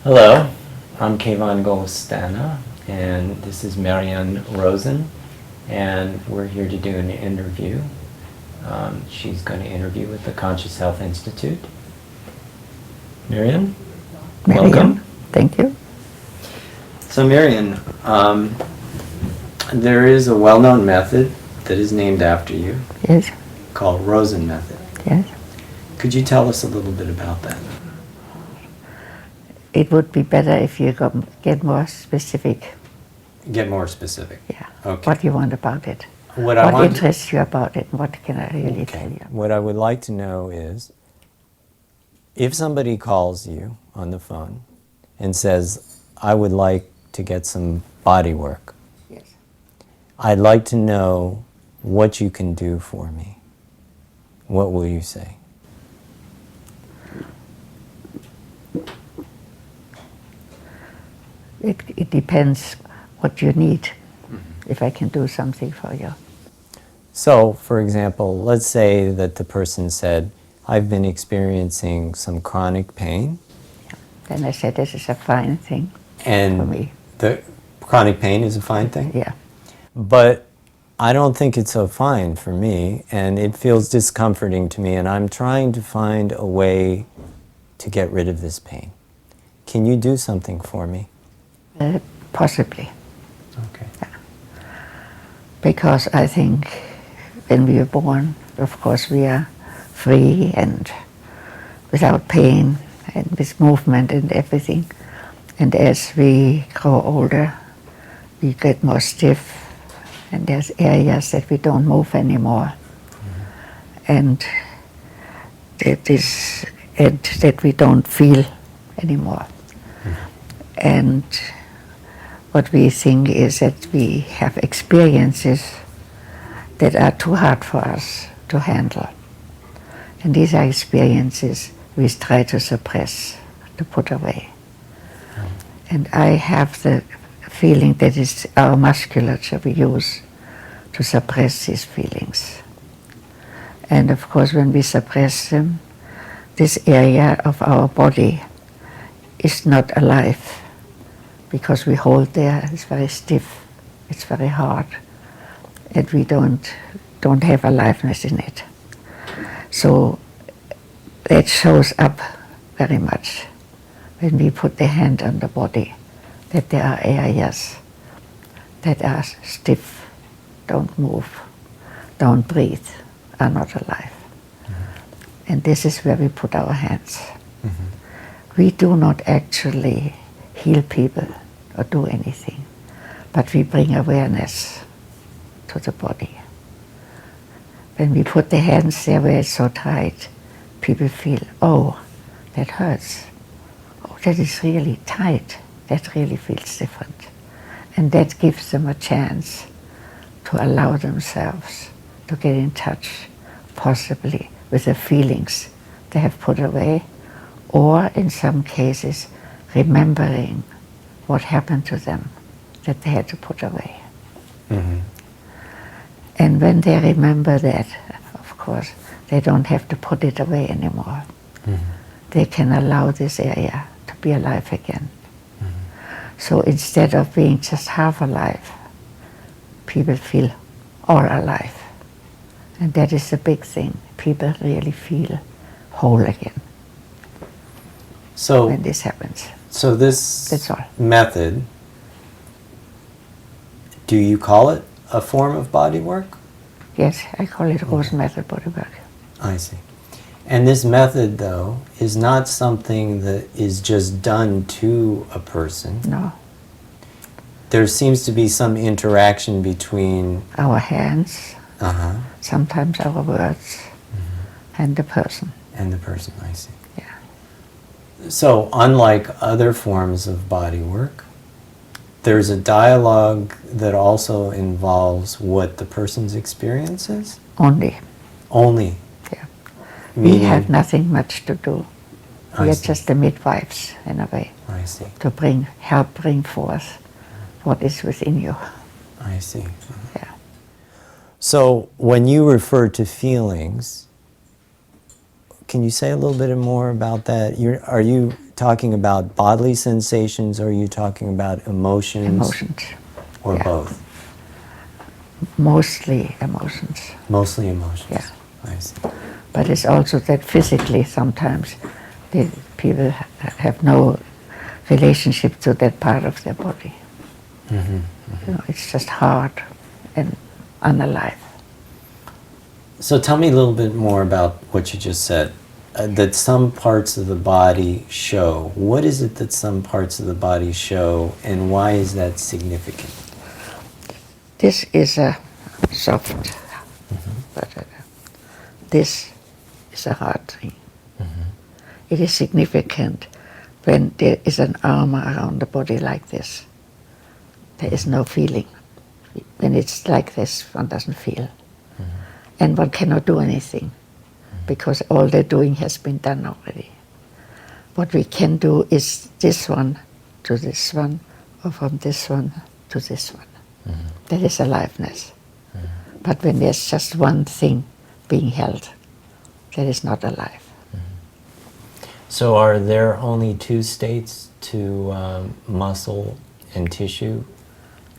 Hello, I'm Kayvon Golostana, and this is Marion Rozen, and we're here to do an interview. She's going to interview with the Conscious Health Institute. Marion, welcome. Thank you. So Marion, there is a well-known method that is named after you. Yes. Called Rozen method. Yes. Could you tell us a little bit about that? It would be better if you get more specific. Get more specific. Yeah. Okay. What you want about it. What interests you about it? What can I really tell you? What I would like to know is, if somebody calls you on the phone and says, I would like to get some body work. Yes. I'd like to know what you can do for me. What will you say? It depends what you need, if I can do something for you. So, for example, let's say that the person said, I've been experiencing some chronic pain. Yeah. Then I said, this is a fine thing for me. The chronic pain is a fine thing? Yeah. But I don't think it's so fine for me, and it feels discomforting to me, and I'm trying to find a way to get rid of this pain. Can you do something for me? Possibly. Okay. Yeah. Because I think when we are born, of course, we are free and without pain and with movement and everything. And as we grow older, we get more stiff, and there's areas that we don't move anymore. And that we don't feel anymore. And what we think is that we have experiences that are too hard for us to handle. And these are experiences we try to suppress, to put away. And I have the feeling that it's our musculature we use to suppress these feelings. And of course, when we suppress them, this area of our body is not alive, because we hold there, it's very stiff, it's very hard, and we don't have aliveness in it. So that shows up very much when we put the hand on the body, that there are areas that are stiff, don't move, don't breathe, are not alive. And this is where we put our hands. We do not actually heal people or do anything, but we bring awareness to the body. When we put the hands there where it's so tight, people feel, oh, that hurts. Oh, that is really tight. That really feels different. And that gives them a chance to allow themselves to get in touch, possibly with the feelings they have put away, or in some cases, remembering what happened to them that they had to put away. And when they remember that, of course, they don't have to put it away anymore. They can allow this area to be alive again. So instead of being just half alive, people feel all alive. And that is the big thing. People really feel whole again. So when this happens. So this That's all. method, do you call it a form of body work? Yes, I call it Rozen method body work. I see. And this method, though, is not something that is just done to a person. No. There seems to be some interaction between Our hands, sometimes our words, and the person. And the person, I see. Yeah. So, unlike other forms of body work, there's a dialogue that also involves what the person's experience is? Only. Only? Yeah. Meaning, we have nothing much to do. We I are see. just the midwives, in a way, I see. to help bring forth what is within you. I see. Yeah. So, when you refer to feelings, can you say a little bit more about that? Are you talking about bodily sensations, or are you talking about emotions? Emotions. Or Yeah. both? Mostly emotions. Mostly emotions. Yeah. I see. But it's also that physically sometimes the people have no relationship to that part of their body. Mm-hmm. You know, it's just hard and unalive. So tell me a little bit more about what you just said. That some parts of the body show. What is it that some parts of the body show, and why is that significant? This is a soft, but this is a hard thing. It is significant when there is an arm around the body like this. There is no feeling. When it's like this, one doesn't feel. And one cannot do anything because all the doing has been done already. What we can do is this one to this one, or from this one to this one. That is aliveness. But when there's just one thing being held, that is not alive. So are there only two states to muscle and tissue,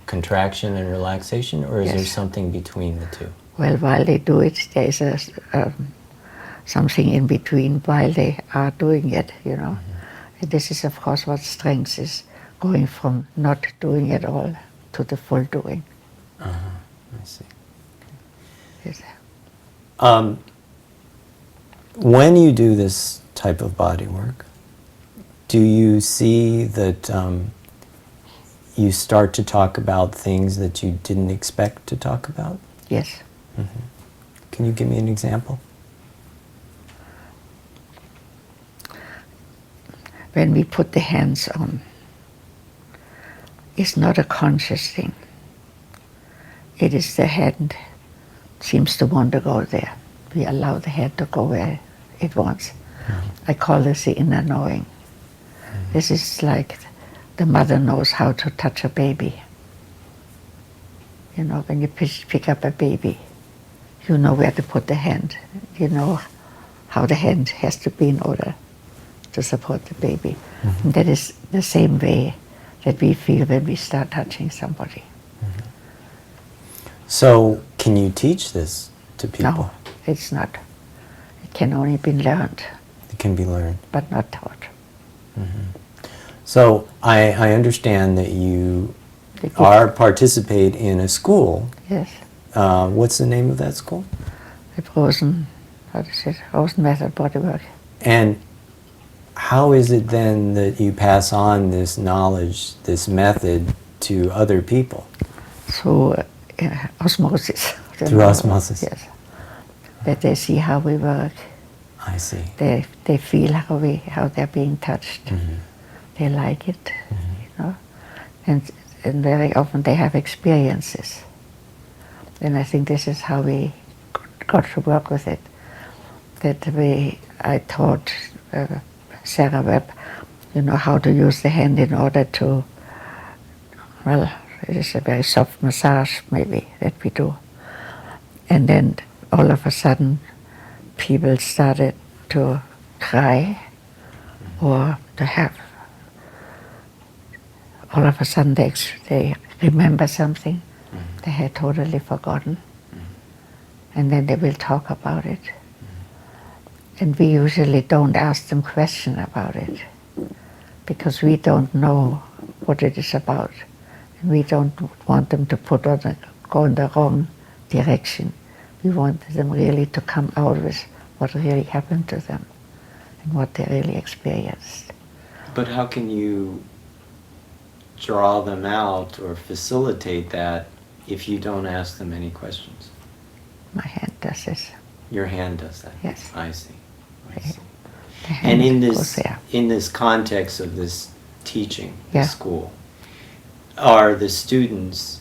contraction and relaxation, or is there Yes. something between the two? Well, while they do it, there is something in between while they are doing it, you know. And this is, of course, what strength is, going from not doing at all to the full doing. I see. Yes. When you do this type of body work, do you see that you start to talk about things that you didn't expect to talk about? Yes. Can you give me an example? When we put the hands on, it's not a conscious thing. It is the hand seems to want to go there. We allow the hand to go where it wants. I call this the inner knowing. This is like the mother knows how to touch a baby. You know, when you pick up a baby, you know where to put the hand. You know how the hand has to be in order to support the baby. And that is the same way that we feel when we start touching somebody. So, can you teach this to people? No, it's not. It can only be learned, It can be learned. but not taught. So, I understand that you The gift- participate in a school. Yes, What's the name of that school? the Rozen, what is it? Rozen method bodywork. And how is it then that you pass on this knowledge, this method, to other people? Through osmosis. Through osmosis. Yes. That they see how we work. I see. They feel how they're being touched. They like it, you know. And very often they have experiences. And I think this is how we got to work with it. I taught Sarah Webb, you know, how to use the hand in order to, well, it is a very soft massage maybe that we do. And then all of a sudden people started to cry or to have, all of a sudden they remember something they had totally forgotten. And then they will talk about it. And we usually don't ask them questions about it because we don't know what it is about. And we don't want them to go in the wrong direction. We want them really to come out with what really happened to them and what they really experienced. But how can you draw them out or facilitate that if you don't ask them any questions? My hand does this. Your hand does that? Yes. I see. I Okay. see. The hand And goes there. in this context of this teaching, Yeah. this school, are the students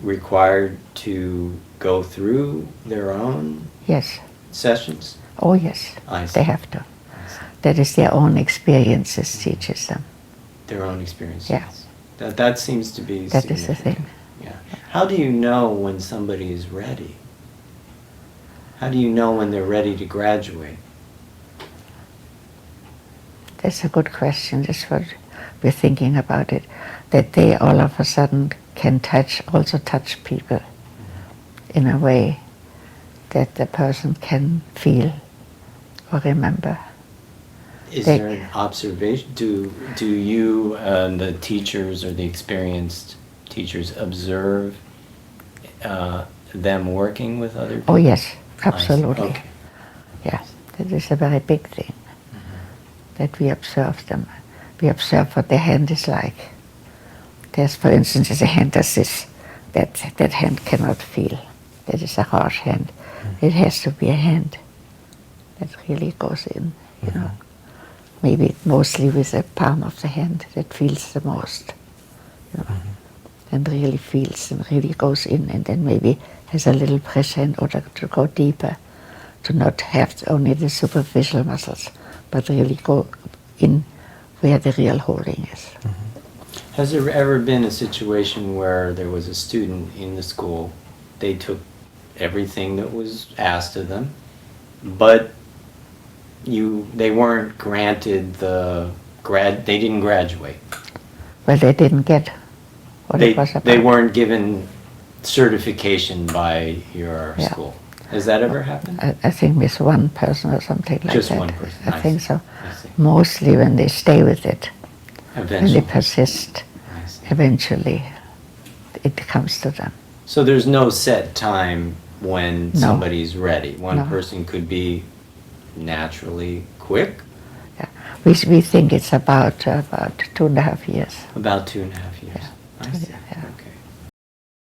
required to go through their own Yes. sessions? Oh yes. I see. They have to. I see. That is their own experiences teaches them. Their own experiences. Yeah. That seems to be That is the significant. thing. Yeah. How do you know when somebody is ready? How do you know when they're ready to graduate? That's a good question. That's what we're thinking about it. That they all of a sudden can also touch people in a way that the person can feel or remember. Is there an observation? Do you, the teachers or the experienced teachers, observe them working with other people? Oh yes, absolutely. Okay. Yeah, that is a very big thing. That we observe them. We observe what the hand is like. There's, for instance, a hand does this. That hand cannot feel. That is a harsh hand. It has to be a hand that really goes in, you know. Maybe mostly with the palm of the hand that feels the most, you know, and really feels and really goes in, and then maybe has a little pressure in order to go deeper, to not have only the superficial muscles, but really go in where the real holding is. Has there ever been a situation where there was a student in the school, they took everything that was asked of them, but they weren't granted they didn't graduate? Well, they didn't get what it was about. They weren't given certification by your school. Has that ever happened? I think with one person or something like Just that. one person. I think so. I see. Mostly when they stay with it, Eventually. when they persist, I see. eventually it comes to them. So there's no set time when No. somebody's ready. One No. person could be naturally quick, Yeah. We think it's about 2.5 years. about 2.5 years. Yeah, I see.